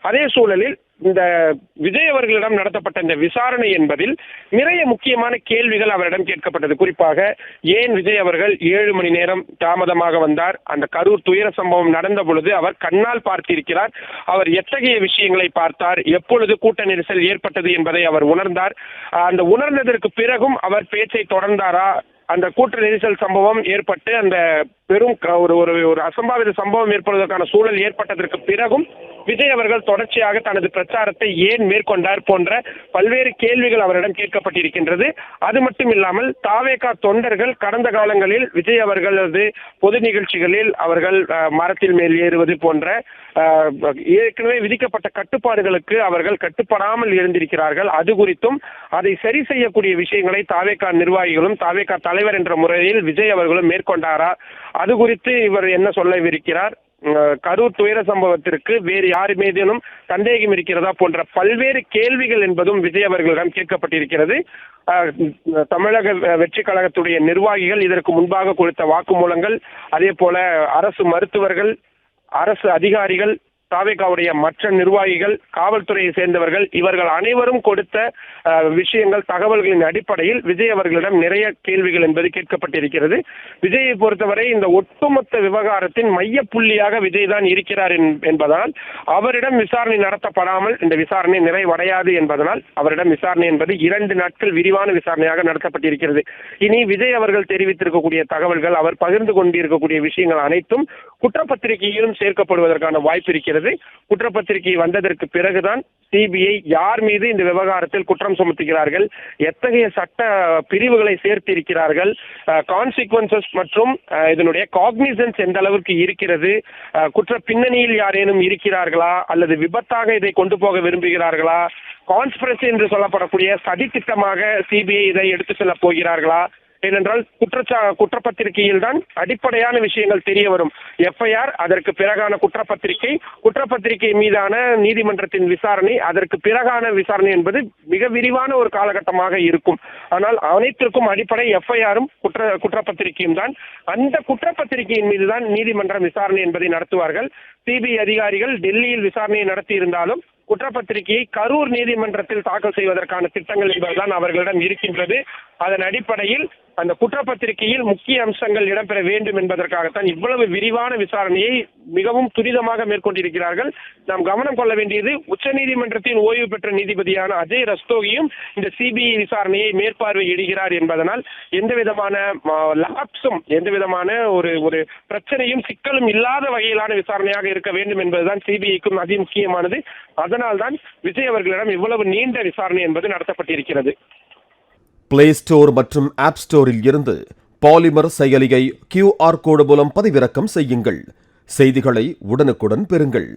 அதே சூழலில் இந்த விஜய் அவர்களிடம் நடத்தப்பட்ட இந்த விசாரணை என்பதில் நிறைய முக்கியமான கேள்விகள் அவரிடம் கேட்கப்பட்டது. குறிப்பாக ஏன் விஜய் அவர்கள் 7 மணி நேரம் தாமதமாக வந்தார்? அந்த கரூர் துயர சம்பவம் நடந்த பொழுது அவர் கண்ணால் பார்த்திருக்கிறார். அவர் எத்தகைய விஷயங்களை பார்த்தார்? எப்பொழுது கூட்ட நெரிசல் ஏற்பட்டது என்பதை அவர் உணர்ந்தார். அந்த உணர்ந்ததற்கு பிறகும் அவர் பேச்சை தொடர்ந்தாரா? அந்த கூட்ட நெரிசல் சம்பவம் ஏற்பட்டு அந்த பெரும் ஒரு அசம்பாவித சம்பவம் ஏற்படுவதற்கான சூழல் ஏற்பட்டதற்கு பிறகும் விஜய் அவர்கள் தொடர்ச்சியாக தனது பிரச்சாரத்தை ஏன் மேற்கொண்டார் போன்ற பல்வேறு கேள்விகள் அவரிடம் கேட்கப்பட்டிருக்கின்றது. அது மட்டும் இல்லாமல் தாவேகா தொண்டர்கள் கடந்த காலங்களில் விஜய் அவர்களது பொது நிகழ்ச்சிகளில் அவர்கள் மரத்தில் மேல் ஏறுவது போன்ற ஏற்கனவே விதிக்கப்பட்ட கட்டுப்பாடுகளுக்கு அவர்கள் கட்டுப்படாமல் இருந்திருக்கிறார்கள். அது குறித்தும் அதை சரி செய்யக்கூடிய விஷயங்களை தாவேகா நிர்வாகிகளும் தாவேகா தலைவர் என்ற முறையில் விஜய் அவர்களும் மேற்கொண்டாரா? அது குறித்து இவர் என்ன சொல்லவிருக்கிறார்? கரூர் துயர சம்பவத்திற்கு வேறு யார் மீதேனும் சந்தேகம் இருக்கிறதா போன்ற பல்வேறு கேள்விகள் என்பதும் விஜய் அவர்களிடம் கேட்கப்பட்டிருக்கிறது. தமிழக வெற்றி கழகத்துடைய நிர்வாகிகள் இதற்கு முன்பாக கொடுத்த வாக்குமூலங்கள், அதே போல அரசு மருத்துவர்கள், அரசு அதிகாரிகள், தாவேகாவுடைய மற்ற நிர்வாகிகள், காவல்துறையை சேர்ந்தவர்கள், இவர்கள் அனைவரும் கொடுத்த விஷயங்கள், தகவல்களின் அடிப்படையில் விஜய் அவர்களிடம் நிறைய கேள்விகள் என்பது கேட்கப்பட்டிருக்கிறது. விஜயை பொறுத்தவரை இந்த ஒட்டுமொத்த விவகாரத்தின் மைய புள்ளியாக விஜய் தான் இருக்கிறார் என்பதால் அவரிடம் விசாரணை நடத்தப்படாமல் இந்த விசாரணை நிறைவடையாது என்பதனால் அவரிடம் விசாரணை என்பது 2 நாட்கள் விரிவான விசாரணையாக நடத்தப்பட்டிருக்கிறது. இனி விஜய் அவர்கள் தெரிவித்திருக்கக்கூடிய தகவல்கள், அவர் பகிர்ந்து கொண்டிருக்கக்கூடிய விஷயங்கள் அனைத்தும் குற்றப்பத்திரிகையிலும் சேர்க்கப்படுவதற்கான வாய்ப்பு இருக்கிறது. குற்றப்பத்திரிகை வந்ததற்கு பிறகுதான் சிபிஐ யார் மீது இந்த விவகாரத்தில் குற்றம் சுமத்துகிறார்கள், எத்தகைய சட்ட பிரிவுகளை சேர்த்திருக்கிறார்கள், கான்சிக்வன்சஸ் மற்றும் இதனுடைய காக்னிசன்ஸ் எந்த அளவுக்கு இருக்கிறது, குற்ற பின்னணியில் யாரேனும் இருக்கிறார்களா அல்லது விபத்தாக இதை கொண்டு போக விரும்புகிறார்களா, கான்ஸ்பிரசி என்று சொல்லப்படக்கூடிய சதித்திட்டமாக சிபிஐ இதை எடுத்து செல்ல போகிறார்களா? ஏனென்றால் குற்றப்பத்திரிகையில் தான் அடிப்படையான விஷயங்கள் தெரிய வரும். எஃப்ஐஆர், அதற்கு பிறகான குற்றப்பத்திரிகை மீதான நீதிமன்றத்தின் விசாரணை, அதற்கு பிறகான விசாரணை என்பது மிக விரிவான ஒரு காலகட்டமாக இருக்கும். ஆனால் அனைத்திற்கும் அடிப்படை எஃப்ஐஆரும் குற்றப்பத்திரிகையும் தான். அந்த குற்றப்பத்திரிகையின் மீதுதான் நீதிமன்றம் விசாரணை என்பதை நடத்துவார்கள். சிபிஐ அதிகாரிகள் டெல்லியில் விசாரணையை நடத்தி இருந்தாலும் குற்றப்பத்திரிகையை கரூர் நீதிமன்றத்தில் தாக்கல் செய்வதற்கான திட்டங்கள் என்பதுதான் அவர்களிடம் இருக்கின்றது. அதன் அடிப்படையில் அந்த குற்றப்பத்திரிகையில் முக்கிய அம்சங்கள் இடம்பெற வேண்டும் என்பதற்காகத்தான் இவ்வளவு விரிவான விசாரணையை மிகவும் துரிதமாக மேற்கொண்டிருக்கிறார்கள். நாம் கவனம் கொள்ள வேண்டியது, உச்சநீதிமன்றத்தின் ஓய்வு பெற்ற நீதிபதியான அஜய் ரஸ்தோகியும் இந்த சிபிஐ விசாரணையை மேற்பார்வையிடுகிறார் என்பதனால் எந்த விதமான லாப்ஸும், எந்த விதமான ஒரு பிரச்சனையும் சிக்கலும் இல்லாத வகையிலான விசாரணையாக இருக்க வேண்டும் என்பதுதான் சிபிஐக்கும் அதி முக்கியமானது. அதனால்தான் விஜய் அவர்களிடம் இவ்வளவு நீண்ட விசாரணை என்பது நடத்தப்பட்டிருக்கிறது. பிளே ஸ்டோர் மற்றும் ஆப் ஸ்டோரில் இருந்து பாலிமர் செயலியை QR கோடு மூலம் பதிவிறக்கம் செய்யுங்கள். செய்திகளை உடனுக்குடன் பெறுங்கள்.